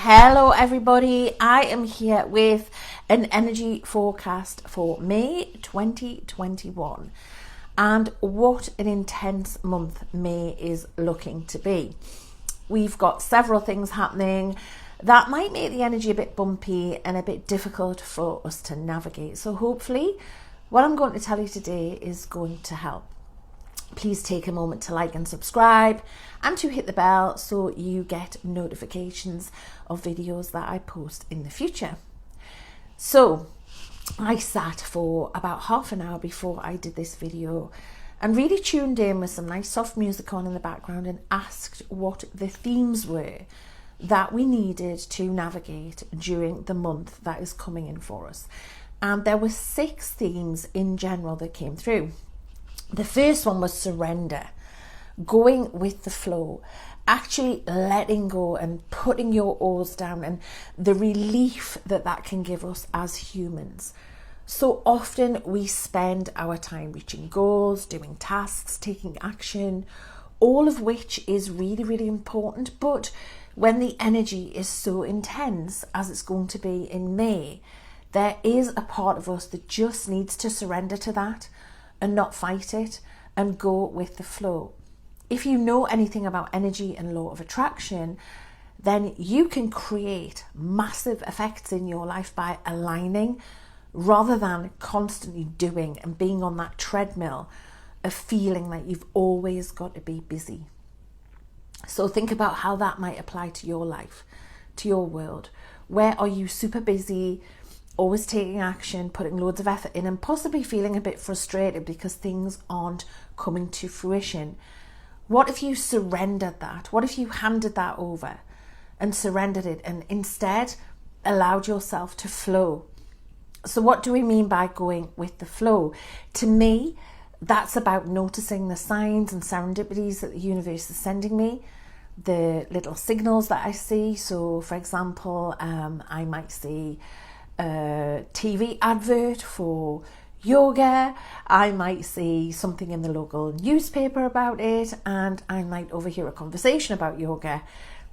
Hello everybody, I am here with an energy forecast for May 2021 and what an intense month May is looking to be. We've got several things happening that might make the energy a bit bumpy and a bit difficult for us to navigate. So hopefully what I'm going to tell you today is going to help. Please take a moment to like and subscribe and to hit the bell so you get notifications of videos that I post in the future. So I sat for about half an hour before I did this video and really tuned in with some nice soft music on in the background and asked what the themes were that we needed to navigate during the month that is coming in for us. And there were 6 themes in general that came through. The first one was surrender, going with the flow, actually letting go and putting your oars down, and the relief that that can give us as humans. So often we spend our time reaching goals, doing tasks, taking action, all of which is really, really important. But when the energy is so intense as it's going to be in May, there is a part of us that just needs to surrender to that and not fight it and go with the flow. If you know anything about energy and law of attraction, then you can create massive effects in your life by aligning rather than constantly doing and being on that treadmill of feeling like you've always got to be busy. So think about how that might apply to your life, to your world. Where are you super busy, always taking action, putting loads of effort in, and possibly feeling a bit frustrated because things aren't coming to fruition? What if you surrendered that? What if you handed that over and surrendered it and instead allowed yourself to flow? So what do we mean by going with the flow? To me, that's about noticing the signs and serendipities that the universe is sending me, the little signals that I see. So for example, I might see a TV advert for yoga, I might see something in the local newspaper about it, and I might overhear a conversation about yoga.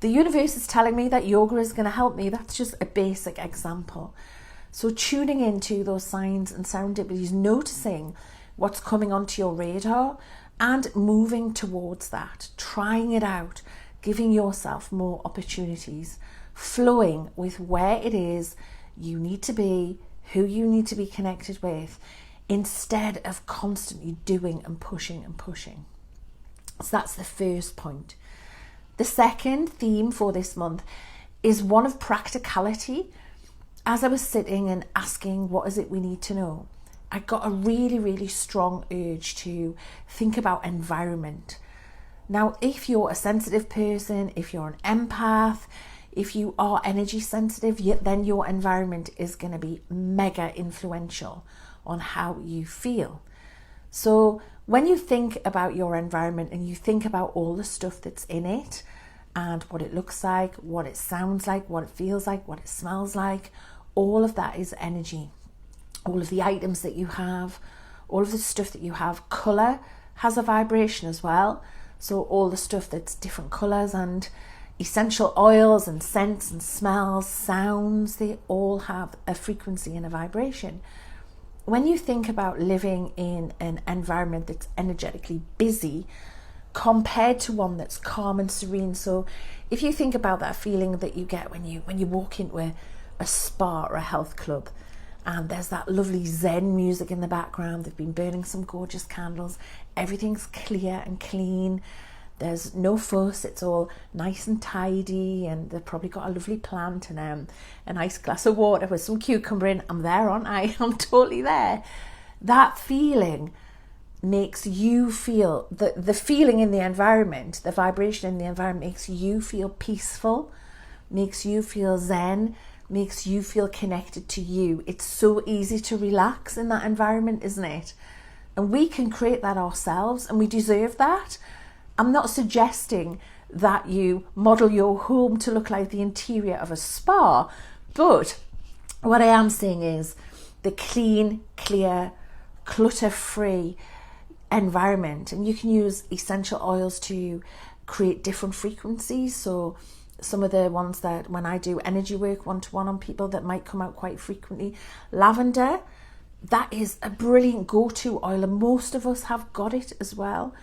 The universe is telling me that yoga is going to help me. That's just a basic example. So tuning into those signs and serendipities, noticing what's coming onto your radar and moving towards that, trying it out, giving yourself more opportunities, flowing with where it is you need to be, who you need to be connected with, instead of constantly doing and pushing and pushing. So that's the first point. The second theme for this month is one of practicality. As I was sitting and asking what is it we need to know, I got a really, really strong urge to think about environment. Now, if you're a sensitive person, if you're an empath, if you are energy sensitive, then your environment is going to be mega influential on how you feel. So when you think about your environment and you think about all the stuff that's in it and what it looks like, what it sounds like, what it feels like, what it smells like, all of that is energy. All of the items that you have, all of the stuff that you have. Colour has a vibration as well. So all the stuff that's different colours and essential oils and scents and smells, sounds, they all have a frequency and a vibration. When you think about living in an environment that's energetically busy compared to one that's calm and serene, so if you think about that feeling that you get when you walk into a spa or a health club and there's that lovely Zen music in the background, they've been burning some gorgeous candles, everything's clear and clean, there's no fuss, it's all nice and tidy, and they've probably got a lovely plant and a nice glass of water with some cucumber in. I'm there, aren't I? I'm totally there. That feeling makes you feel, the feeling in the environment, the vibration in the environment makes you feel peaceful, makes you feel zen, makes you feel connected to you. It's so easy to relax in that environment, isn't it? And we can create that ourselves, and we deserve that. I'm not suggesting that you model your home to look like the interior of a spa, but what I am saying is the clean, clear, clutter-free environment. And you can use essential oils to create different frequencies. So some of the ones that when I do energy work one-to-one on people that might come out quite frequently. Lavender, that is a brilliant go-to oil, and most of us have got it as well.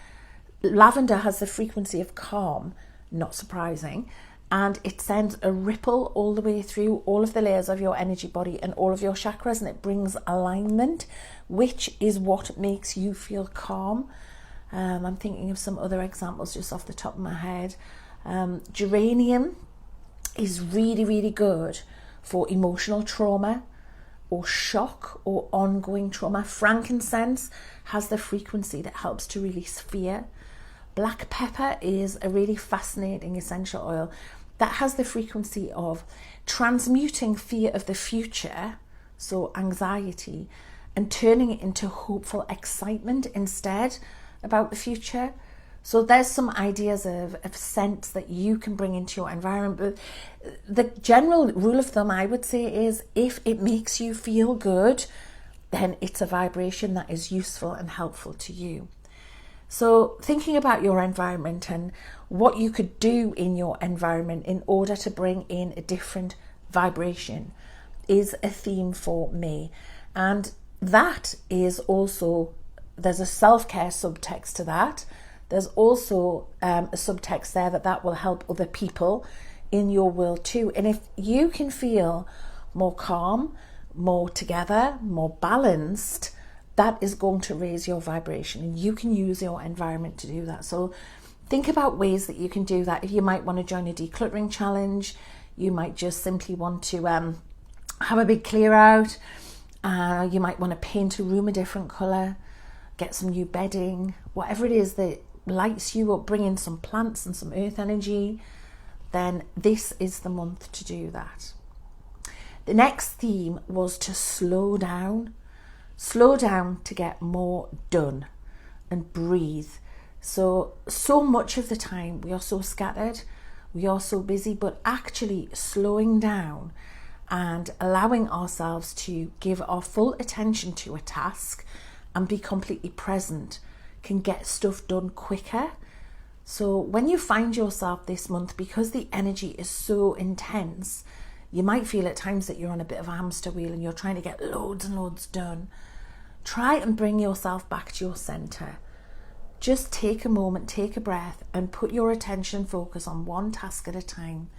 Lavender has the frequency of calm, not surprising, and it sends a ripple all the way through all of the layers of your energy body and all of your chakras, and it brings alignment, which is what makes you feel calm. I'm thinking of some other examples just off the top of my head. Geranium is really, really good for emotional trauma or shock or ongoing trauma. Frankincense has the frequency that helps to release fear. Black pepper is a really fascinating essential oil that has the frequency of transmuting fear of the future, so anxiety, and turning it into hopeful excitement instead about the future. So there's some ideas of scents that you can bring into your environment. But the general rule of thumb, I would say, is if it makes you feel good, then it's a vibration that is useful and helpful to you. So thinking about your environment and what you could do in your environment in order to bring in a different vibration is a theme for me. And that is also, there's a self-care subtext to that. There's also a subtext there that will help other people in your world too. And if you can feel more calm, more together, more balanced, that is going to raise your vibration, and you can use your environment to do that. So think about ways that you can do that. If you might want to join a decluttering challenge, you might just simply want to have a big clear out. You might want to paint a room a different colour, get some new bedding, whatever it is that lights you up, bring in some plants and some earth energy, then this is the month to do that. The next theme was to slow down to get more done and breathe. So much of the time we are so scattered, we are so busy, but actually slowing down and allowing ourselves to give our full attention to a task and be completely present can get stuff done quicker. So when you find yourself this month, because the energy is so intense, you might feel at times that you're on a bit of a hamster wheel and you're trying to get loads and loads done. Try and bring yourself back to your center. Just take a moment, take a breath, and put your attention and focus on one task at a time.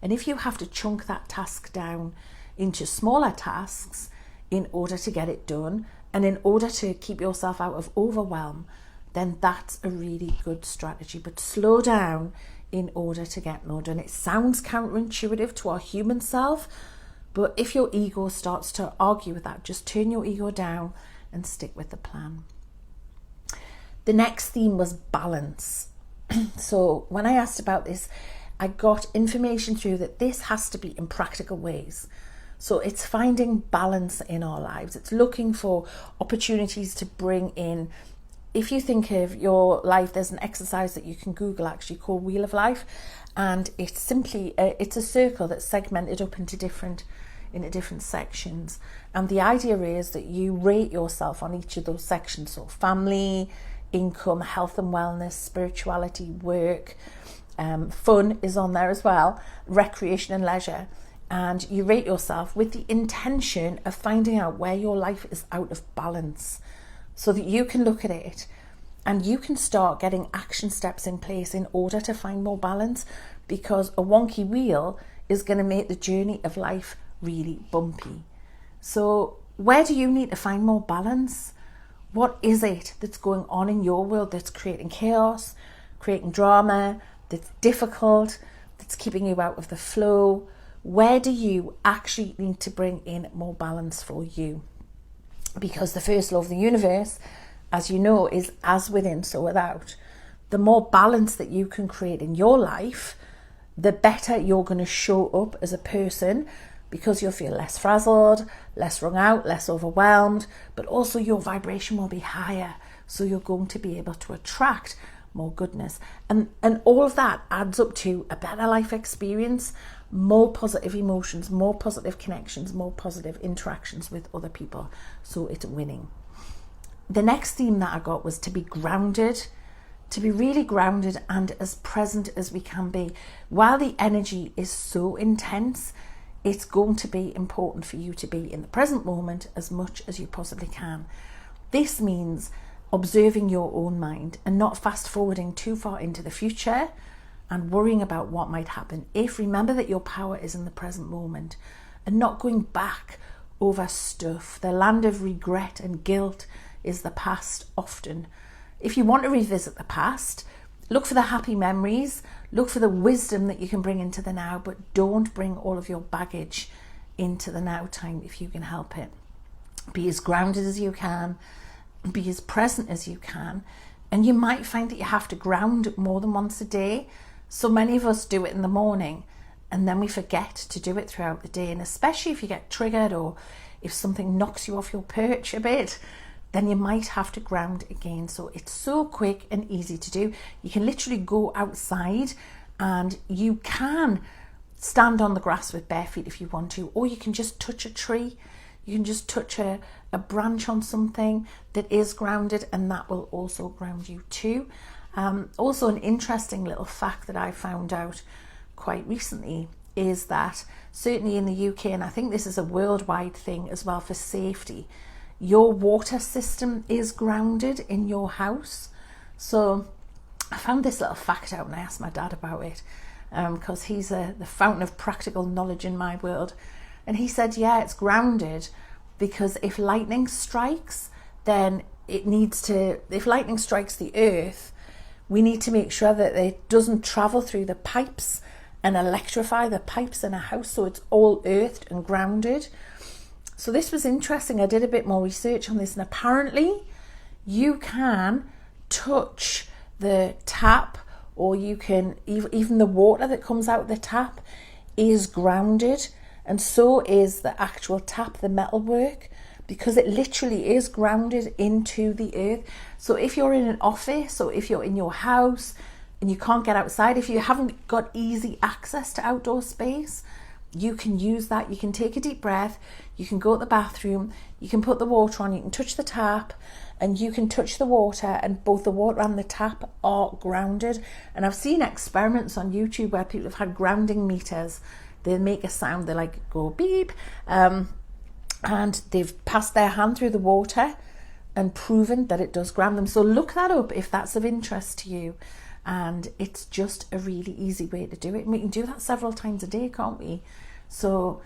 And if you have to chunk that task down into smaller tasks in order to get it done and in order to keep yourself out of overwhelm, then that's a really good strategy. But slow down in order to get more done. It sounds counterintuitive to our human self, but if your ego starts to argue with that, just turn your ego down and stick with the plan. The next theme was balance. So when I asked about this, I got information through that this has to be in practical ways. So it's finding balance in our lives. It's looking for opportunities to bring in. If you think of your life, there's an exercise that you can Google actually called Wheel of Life, and it's simply it's a circle that's segmented up into different sections, and the idea is that you rate yourself on each of those sections. So family, income, health and wellness, spirituality, work, fun is on there as well, recreation and leisure, and you rate yourself with the intention of finding out where your life is out of balance, so that you can look at it and you can start getting action steps in place in order to find more balance, because a wonky wheel is going to make the journey of life really bumpy. So where do you need to find more balance? What is it that's going on in your world that's creating chaos, creating drama, that's difficult, that's keeping you out of the flow? Where do you actually need to bring in more balance for you? Because the first law of the universe, as you know, is as within, so without. The more balance that you can create in your life, the better you're going to show up as a person, because you'll feel less frazzled, less wrung out, less overwhelmed, but also your vibration will be higher. So you're going to be able to attract more goodness. And all of that adds up to a better life experience, more positive emotions, more positive connections, more positive interactions with other people. So it's winning. The next theme that I got was to be grounded, to be really grounded and as present as we can be. While the energy is so intense, it's going to be important for you to be in the present moment as much as you possibly can. This means observing your own mind and not fast forwarding too far into the future and worrying about what might happen. Remember that your power is in the present moment and not going back over stuff. The land of regret and guilt is the past often. If you want to revisit the past, look for the happy memories, look for the wisdom that you can bring into the now, but don't bring all of your baggage into the now time if you can help it. Be as grounded as you can, be as present as you can, and you might find that you have to ground more than once a day. So many of us do it in the morning and then we forget to do it throughout the day, and especially if you get triggered or if something knocks you off your perch a bit, then you might have to ground again. So it's so quick and easy to do. You can literally go outside and you can stand on the grass with bare feet if you want to, or you can just touch a tree. You can just touch a branch on something that is grounded, and that will also ground you too. Also, an interesting little fact that I found out quite recently is that certainly in the UK, and I think this is a worldwide thing as well for safety, your water system is grounded in your house. So I found this little fact out and I asked my dad about it because he's the fountain of practical knowledge in my world. And he said, yeah, it's grounded because if lightning strikes, then if lightning strikes the earth, we need to make sure that it doesn't travel through the pipes and electrify the pipes in a house. So it's all earthed and grounded. So this was interesting. I did a bit more research on this, and apparently you can touch the tap, or you can even the water that comes out of the tap is grounded, and so is the actual tap, the metalwork, because it literally is grounded into the earth. So if you're in an office or if you're in your house and you can't get outside, if you haven't got easy access to outdoor space, you can use that. You can take a deep breath, you can go to the bathroom, you can put the water on, you can touch the tap and you can touch the water, and both the water and the tap are grounded. And I've seen experiments on YouTube where people have had grounding meters. They make a sound, they like go beep, and they've passed their hand through the water and proven that it does ground them. So look that up if that's of interest to you. And it's just a really easy way to do it. And we can do that several times a day, can't we? So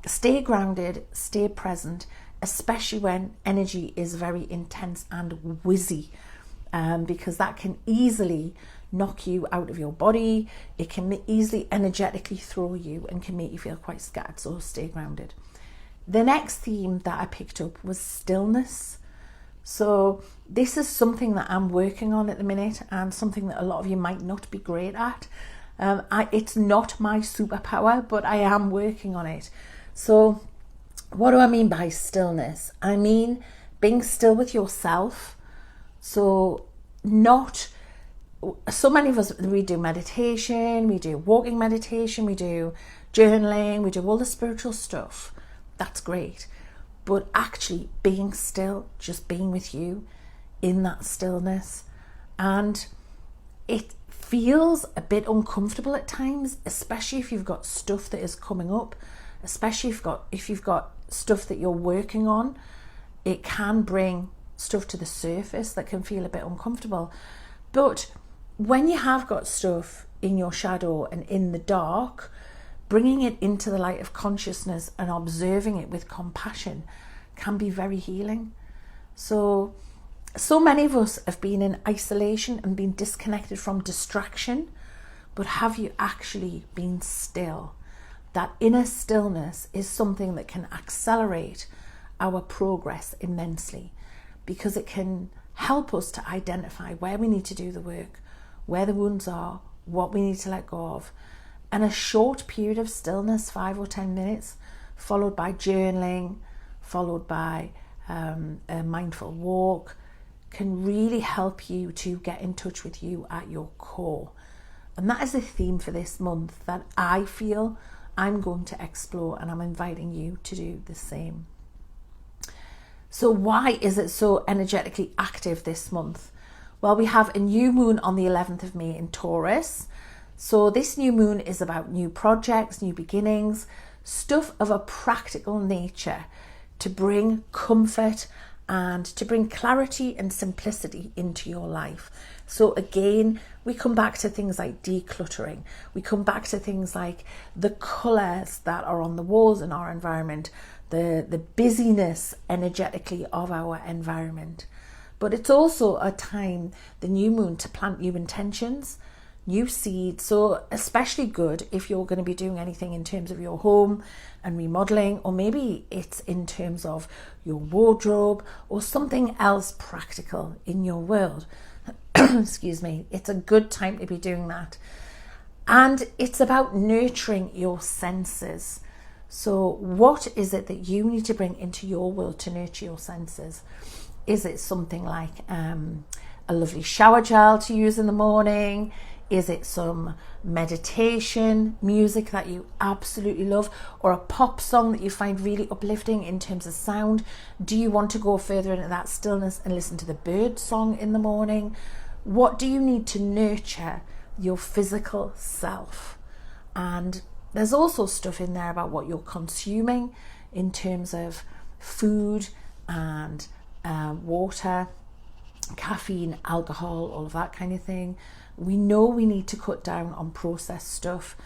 stay grounded, stay present, especially when energy is very intense and whizzy, because that can easily knock you out of your body. It can easily energetically throw you and can make you feel quite scattered. So stay grounded. The next theme that I picked up was stillness. So this is something that I'm working on at the minute, and something that a lot of you might not be great at. It's not my superpower, but I am working on it. So what do I mean by stillness? I mean being still with yourself. So many of us, we do meditation, we do walking meditation, we do journaling, we do all the spiritual stuff. That's great. But actually being still, just being with you in that stillness. And it feels a bit uncomfortable at times, especially if you've got stuff that is coming up, especially if you've got stuff that you're working on. It can bring stuff to the surface that can feel a bit uncomfortable. But when you have got stuff in your shadow and in the dark, bringing it into the light of consciousness and observing it with compassion can be very healing. So many of us have been in isolation and been disconnected from distraction, but have you actually been still? That inner stillness is something that can accelerate our progress immensely, because it can help us to identify where we need to do the work, where the wounds are, what we need to let go of. And a short period of stillness, 5 or 10 minutes, followed by journaling, followed by a mindful walk, can really help you to get in touch with you at your core. And that is the theme for this month that I feel I'm going to explore, and I'm inviting you to do the same. So why is it so energetically active this month? Well, we have a new moon on the 11th of May in Taurus. So this new moon is about new projects, new beginnings, stuff of a practical nature to bring comfort and to bring clarity and simplicity into your life. So again, we come back to things like decluttering. We come back to things like the colours that are on the walls in our environment, the busyness energetically of our environment. But it's also a time, the new moon, to plant new intentions, new seeds. So especially good if you're going to be doing anything in terms of your home and remodeling, or maybe it's in terms of your wardrobe or something else practical in your world. Excuse me. It's a good time to be doing that. And it's about nurturing your senses. So what is it that you need to bring into your world to nurture your senses? Is it something like a lovely shower gel to use in the morning? Is it some meditation music that you absolutely love, or a pop song that you find really uplifting in terms of sound? Do you want to go further into that stillness and listen to the bird song in the morning? What do you need to nurture your physical self? And there's also stuff in there about what you're consuming in terms of food and water, caffeine, alcohol, all of that kind of thing. We know we need to cut down on processed stuff,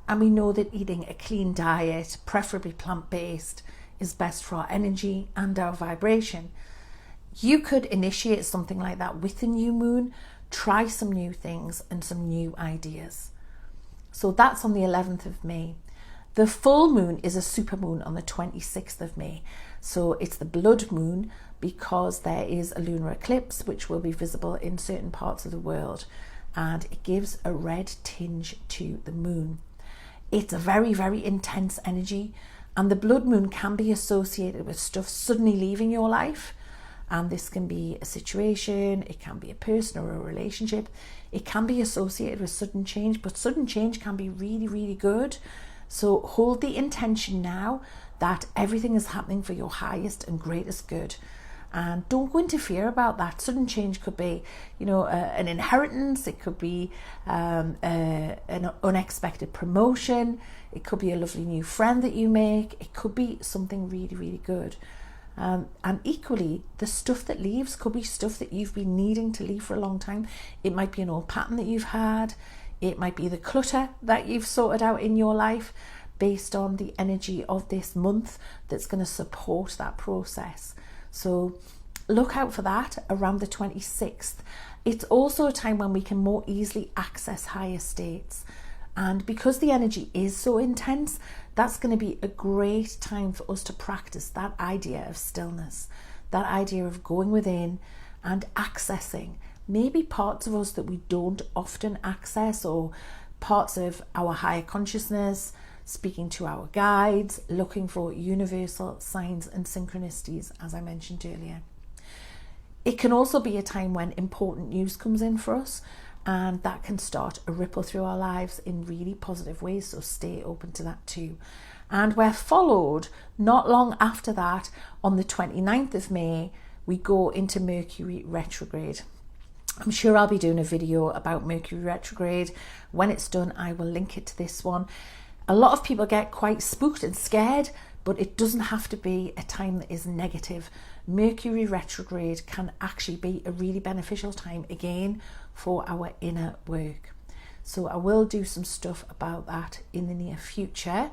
and we know that eating a clean diet, preferably plant-based, is best for our energy and our vibration. You could initiate something like that with the new moon, try some new things and some new ideas. So that's on the 11th of May. The full moon is a super moon on the 26th of May. So it's the blood moon because there is a lunar eclipse which will be visible in certain parts of the world, and it gives a red tinge to the moon. It's a very, very intense energy, and the blood moon can be associated with stuff suddenly leaving your life. And this can be a situation, it can be a person or a relationship. It can be associated with sudden change, but sudden change can be really, really good. So hold the intention now that everything is happening for your highest and greatest good. And don't go into fear about that. Sudden change could be, an inheritance. It could be an unexpected promotion. It could be a lovely new friend that you make. It could be something really, really good. And equally, the stuff that leaves could be stuff that you've been needing to leave for a long time. It might be an old pattern that you've had. It might be the clutter that you've sorted out in your life based on the energy of this month that's going to support that process. So look out for that around the 26th. It's also a time when we can more easily access higher states. And because the energy is so intense, that's going to be a great time for us to practice that idea of stillness, that idea of going within and accessing maybe parts of us that we don't often access, or parts of our higher consciousness, speaking to our guides, looking for universal signs and synchronicities, as I mentioned earlier. It can also be a time when important news comes in for us, and that can start a ripple through our lives in really positive ways, so stay open to that too. And we're followed not long after that, on the 29th of May, we go into Mercury retrograde. I'm sure I'll be doing a video about Mercury retrograde. When it's done, I will link it to this one. A lot of people get quite spooked and scared, but it doesn't have to be a time that is negative. Mercury retrograde can actually be a really beneficial time again for our inner work. So I will do some stuff about that in the near future.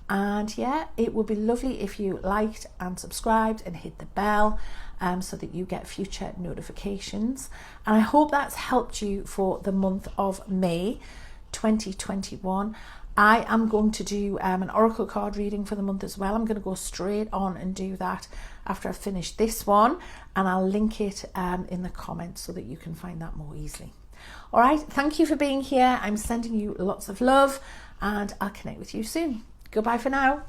And yeah, it would be lovely if you liked and subscribed and hit the bell so that you get future notifications. And I hope that's helped you for the month of May 2021. I am going to do an oracle card reading for the month as well. I'm going to go straight on and do that after I've finished this one, and I'll link it in the comments so that you can find that more easily. All right, thank you for being here. I'm sending you lots of love, and I'll connect with you soon. Goodbye for now.